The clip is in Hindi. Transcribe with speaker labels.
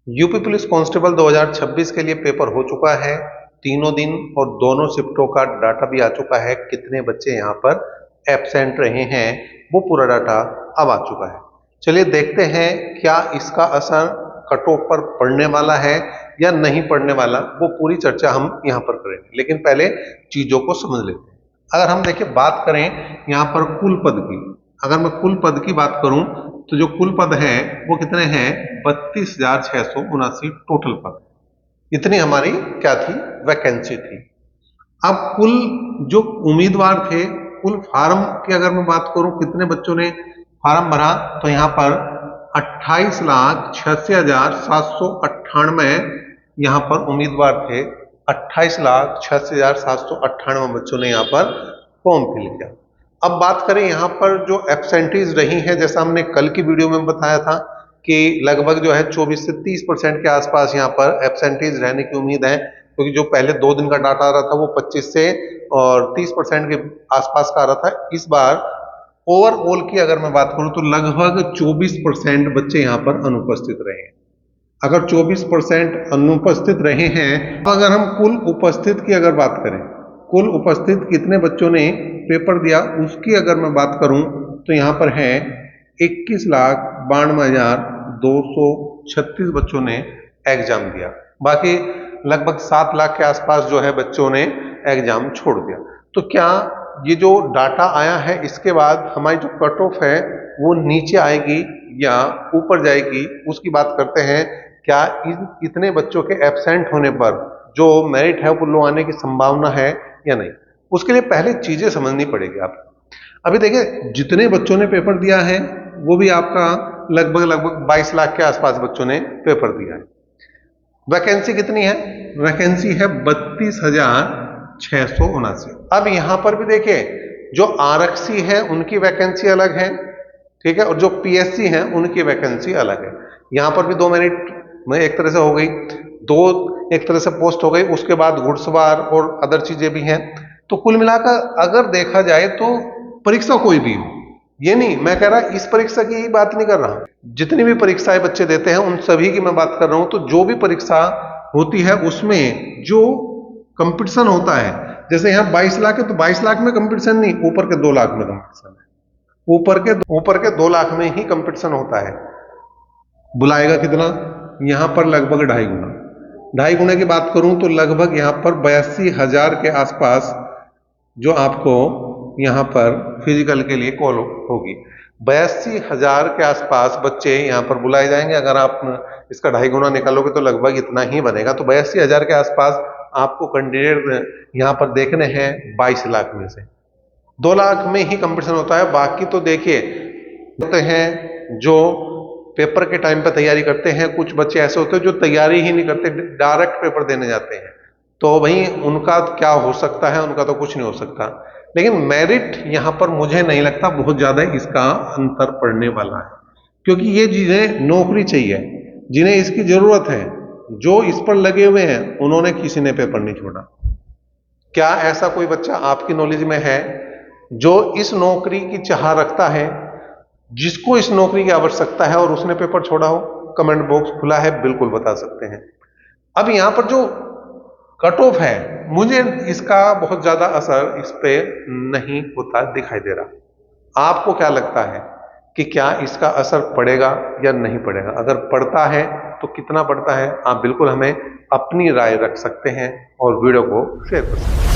Speaker 1: यूपी पुलिस कांस्टेबल 2026 के लिए पेपर हो चुका है। तीनों दिन और दोनों शिफ्टों का डाटा भी आ चुका है। कितने बच्चे यहाँ पर एब्सेंट रहे हैं वो पूरा डाटा अब आ चुका है। चलिए देखते हैं क्या इसका असर कट ऑफ पर पड़ने वाला है या नहीं पड़ने वाला, वो पूरी चर्चा हम यहाँ पर करेंगे। लेकिन पहले चीजों को समझ लेते हैं। अगर हम देखिए बात करें यहाँ पर कुल पद की, अगर मैं कुल पद की बात करूं तो जो कुल पद है वो कितने हैं, 32,679 टोटल पद। इतनी हमारी क्या थी, वैकेंसी थी। अब कुल जो उम्मीदवार थे, कुल फार्म की अगर मैं बात करूं कितने बच्चों ने फार्म भरा, तो यहाँ पर 28,86,798 यहाँ पर उम्मीदवार थे। 28,86,798 बच्चों ने यहाँ पर फॉर्म फिल किया। अब बात करें यहाँ पर जो एब्सेंटीज रही हैं, जैसा हमने कल की वीडियो में बताया था कि लगभग जो है 24 से 30% के आसपास यहाँ पर एब्सेंटीज रहने की उम्मीद है, क्योंकि जो पहले 2 दिन का डाटा आ रहा था वो 25 से और 30% के आसपास का आ रहा था। इस बार ओवरऑल की अगर मैं बात करूं तो लगभग 24% बच्चे यहाँ पर अनुपस्थित रहे हैं। अगर 24% अनुपस्थित रहे हैं, तो अगर हम कुल उपस्थित की अगर बात करें, कुल उपस्थित कितने बच्चों ने पेपर दिया उसकी अगर मैं बात करूं तो यहाँ पर है 21,92,236 बच्चों ने एग्जाम दिया। बाकी लगभग 7 लाख के आसपास जो है बच्चों ने एग्जाम छोड़ दिया। तो क्या ये जो डाटा आया है इसके बाद हमारी जो कट ऑफ है वो नीचे आएगी या ऊपर जाएगी, उसकी बात करते हैं। क्या इतने बच्चों के एब्सेंट होने पर जो मेरिट है वो लो आने की संभावना है या नहीं, उसके लिए पहले चीजें समझनी पड़ेगी आपको। अभी देखिए जितने बच्चों ने पेपर दिया है वो भी आपका लगभग 22 लाख के आसपास बच्चों ने पेपर दिया है। वैकेंसी कितनी है, वैकेंसी है 32,679। अब यहां पर भी देखिए जो आरक्षी है उनकी वैकेंसी अलग है, ठीक है, और जो पीएससी है उनकी वैकेंसी अलग है। यहां पर भी 2 मेरिट में एक तरह से हो गई, 2 एक तरह से पोस्ट हो गई, उसके बाद घुड़सवार और अदर चीजें भी हैं। तो कुल मिलाकर अगर देखा जाए तो परीक्षा कोई भी हो, ये नहीं मैं कह रहा इस परीक्षा की बात नहीं कर रहा, जितनी भी परीक्षाएं बच्चे देते हैं उन सभी की मैं बात कर रहा हूं। तो जो भी परीक्षा होती है उसमें जो कंपटीशन होता है, जैसे यहाँ 22 लाख है तो 22 लाख में कंपटीशन नहीं, ऊपर के 2 लाख में कंपटीशन है, ऊपर के 2 लाख में ही कंपटीशन होता है। बुलाएगा कितना, यहां पर लगभग 2.5 गुना की बात करूं तो लगभग यहां पर 82,000 के आसपास जो आपको यहां पर फिजिकल के लिए कॉल होगी। 82,000 के आसपास बच्चे यहां पर बुलाए जाएंगे। अगर आप इसका 2.5 गुना निकालोगे तो लगभग इतना ही बनेगा। तो 82,000 के आसपास आपको कैंडिडेट यहां पर देखने हैं 22 लाख में से 2 लाख में ही कंपटीशन होता है। बाकी तो देखिए होते हैं जो पेपर के टाइम पर तैयारी करते हैं, कुछ बच्चे ऐसे होते हैं जो तैयारी ही नहीं करते, डायरेक्ट पेपर देने जाते हैं। तो भाई उनका क्या हो सकता है, उनका तो कुछ नहीं हो सकता। लेकिन मेरिट यहां पर मुझे नहीं लगता बहुत ज्यादा इसका अंतर पड़ने वाला है, क्योंकि ये चीजें नौकरी चाहिए, जिन्हें इसकी जरूरत है, जो इस पर लगे हुए हैं उन्होंने किसी ने पेपर नहीं छोड़ा। क्या ऐसा कोई बच्चा आपकी नॉलेज में है जो इस नौकरी की चाह रखता है, जिसको इस नौकरी की आवश्यकता है और उसने पेपर छोड़ा हो? कमेंट बॉक्स खुला है, बिल्कुल बता सकते हैं। अब यहां पर जो कट ऑफ है मुझे इसका बहुत ज्यादा असर इस पे नहीं होता दिखाई दे रहा। आपको क्या लगता है कि क्या इसका असर पड़ेगा या नहीं पड़ेगा? अगर पड़ता है तो कितना पड़ता है, आप बिल्कुल हमें अपनी राय रख सकते हैं और वीडियो को शेयर कर सकते हैं।